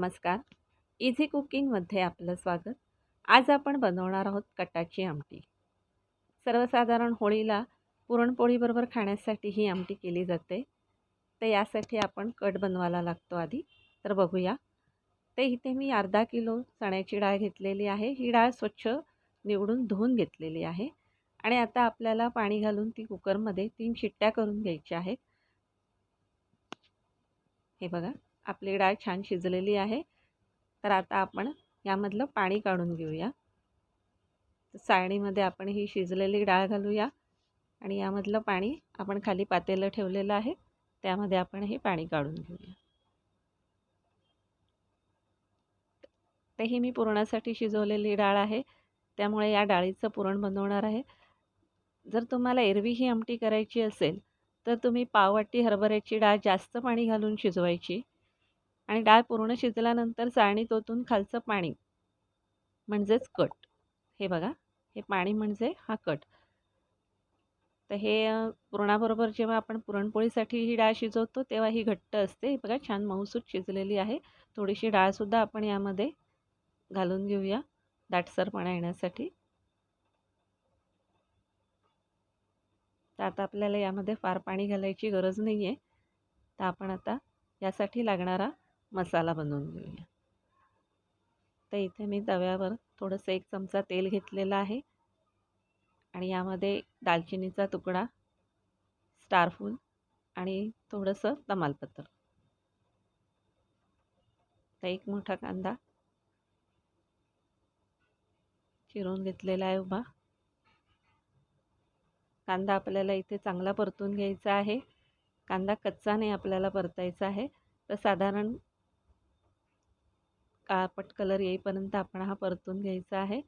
नमस्कार. इझी कुकिंगमध्ये आपलं स्वागत. आज आपण बनवणार आहोत कटाची आमटी. सर्वसाधारण होळीला पुरणपोळीबरोबर खाण्यासाठी ही आमटी केली जाते. तर यासाठी आपण कट बनवायला लागतो आधी. तर बघूया. ते इथे मी अर्धा किलो चण्याची डाळ घेतलेली आहे. ही डाळ स्वच्छ निवडून धुवून घेतलेली आहे. आणि आता आपल्याला पाणी घालून ती कुकरमध्ये 3 शिट्ट्या करून घ्यायच्या आहेत. हे बघा, आपली डाळ छान शिजलेली आहे. तर आता आपण यामधलं पाणी काढून घेऊया. चाळणीमध्ये आपण ही शिजलेली डाळ घालूया आणि यामधलं पाणी आपण खाली पातेलं ठेवलेलं आहे त्यामध्ये आपण हे पाणी काढून घेऊया. तर ही मी पुरणासाठी शिजवलेली डाळ आहे, त्यामुळे या डाळीचं पुरण बनवणार आहे. जर तुम्हाला एरवी ही आमटी करायची असेल तर तुम्ही पाववाटी हरभऱ्याची डाळ जास्त पाणी घालून शिजवायची आणि डाळ पूर्ण शिजल्यानंतर चाळणीत ओतून खालचं पाणी म्हणजेच कट. हे बघा, हे पाणी म्हणजे हा कट. तर हे पुरणाबरोबर जेव्हा आपण पुरणपोळीसाठी ही डाळ शिजवतो तेव्हा ही घट्ट असते. बघा, छान मऊसूत शिजलेली आहे. थोडीशी डाळसुद्धा आपण यामध्ये घालून घेऊया दाटसरपणा येण्यासाठी. तर आता आपल्याला यामध्ये फार पाणी घालायची गरज नाही आहे. तर आपण आता यासाठी लागणारा मसाला बनवून घेऊया. तर इथे मी तव्यावर थोडंसं 1 चमचा तेल घेतलेलं आहे आणि यामध्ये दालचिनीचा तुकडा, स्टारफूल आणि थोडंसं तमालपत्र. तर 1 मोठा कांदा चिरून घेतलेला आहे उभा. कांदा आपल्याला इथे चांगला परतून घ्यायचा आहे. कांदा कच्चा नाही आपल्याला परतायचा आहे. तर साधारण काळपट कलर येईपर्यंत आपण हा परतून घ्यायचा आहे.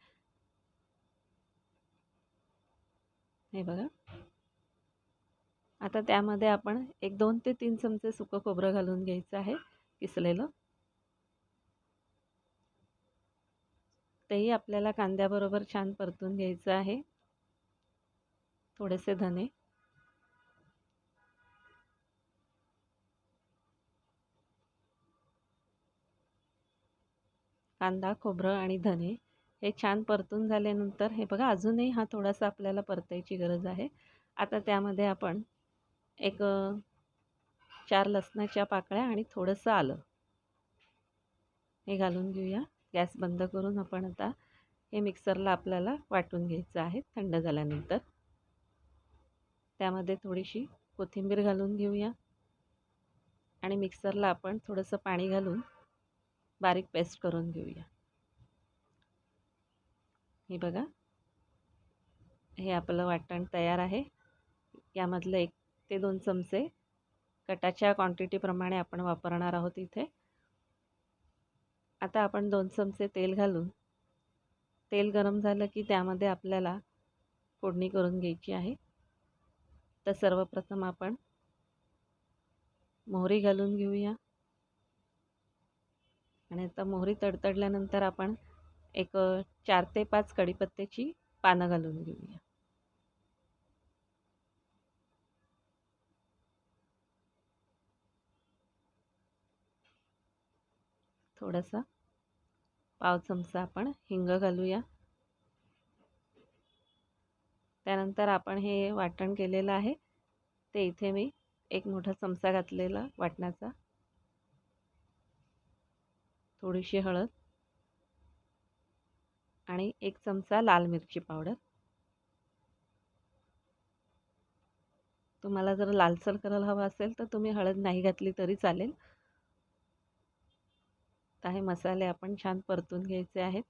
हे बघा, आता त्यामध्ये आपण 2 ते 3 चमचे सुकं खोबरं घालून घ्यायचं आहे किसलेलं. तेही आपल्याला कांद्याबरोबर छान परतून घ्यायचं आहे. थोडेसे धने, कांदा, खोबरं आणि धने हे छान परतून झाल्यानंतर हे बघा, अजूनही हा थोडासा आपल्याला परतायची गरज आहे. आता त्यामध्ये आपण 4 लसणाच्या पाकळ्या आणि थोडंसं आलं हे घालून घेऊया. गॅस बंद करून आपण आता हे मिक्सरला आपल्याला वाटून घ्यायचं आहे. थंड झाल्यानंतर त्यामध्ये थोडीशी कोथिंबीर घालून घेऊया आणि मिक्सरला आपण थोडंसं पाणी घालून बारीक पेस्ट करून घेऊया. हे बघा, हे आपलं वाटण तयार आहे. यामधलं 1 ते 2 चमचे कटाच्या क्वांटिटीप्रमाणे आपण वापरणार आहोत इथे. आता आपण 2 चमचे तेल घालून, तेल गरम झालं की त्यामध्ये आपल्याला फोडणी करून घ्यायची आहे. तर सर्वप्रथम आपण मोहरी घालून घेऊया आणि आता मोहरी तडतडल्यानंतर आपण 4 ते 5 कढीपत्त्याची पानं घालून घेऊया. थोडासा पाव चमचा आपण हिंग घालूया. त्यानंतर आपण हे वाटण केलेलं आहे ते इथे मी 1 मोठा चमचा घातलेला वाटणाचा. थोडीशी हळद आणि 1 चमचा लाल मिरची पावडर. तुम्हाला जर लालसर कलर हवा असेल तर तुम्ही हळद नाही घातली तरी चालेल. तर हे मसाले आपण छान परतून घ्यायचे आहेत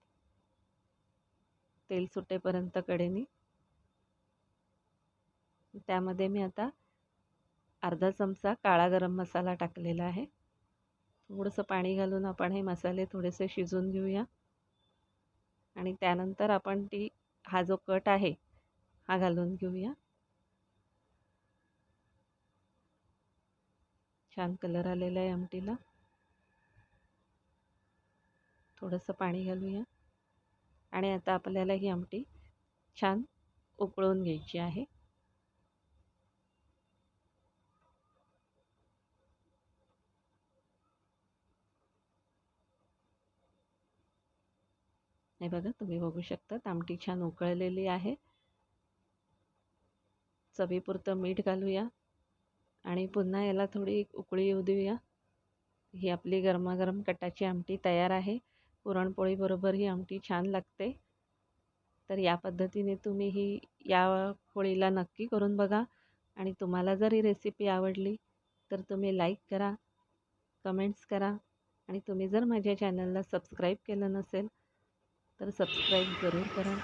तेल सुटेपर्यंत कडेने. त्यामध्ये मी आता अर्धा चमचा काळा गरम मसाला टाकलेला आहे. थोडंसं पाणी घालून आपण हे मसाले थोडेसे शिजवून घेऊया आणि त्यानंतर आपण हा जो कट आहे हा घालून घेऊया. छान कलर आलेला आहे आमटीला. थोडंसं पाणी घालूया आणि आता आपल्याला ही आमटी छान उकळून घ्यायची आहे. हे बघा, तुम्ही बघू शकता आमटी छान उकळलेली आहे. चवीपुरतं मीठ घालूया आणि पुन्हा याला थोडी उकळी येऊ देऊया. ही आपली गरमागरम कटाची आमटी तयार आहे. पुरणपोळीबरोबर ही आमटी छान लागते. तर या पद्धतीने तुम्ही या होळीला नक्की करून बघा. आणि तुम्हाला जर ही रेसिपी आवडली तर तुम्ही लाईक करा, कमेंट्स करा आणि तुम्ही जर माझ्या चॅनलला सबस्क्राईब केलं नसेल तर सबस्क्राईब जरूर करा.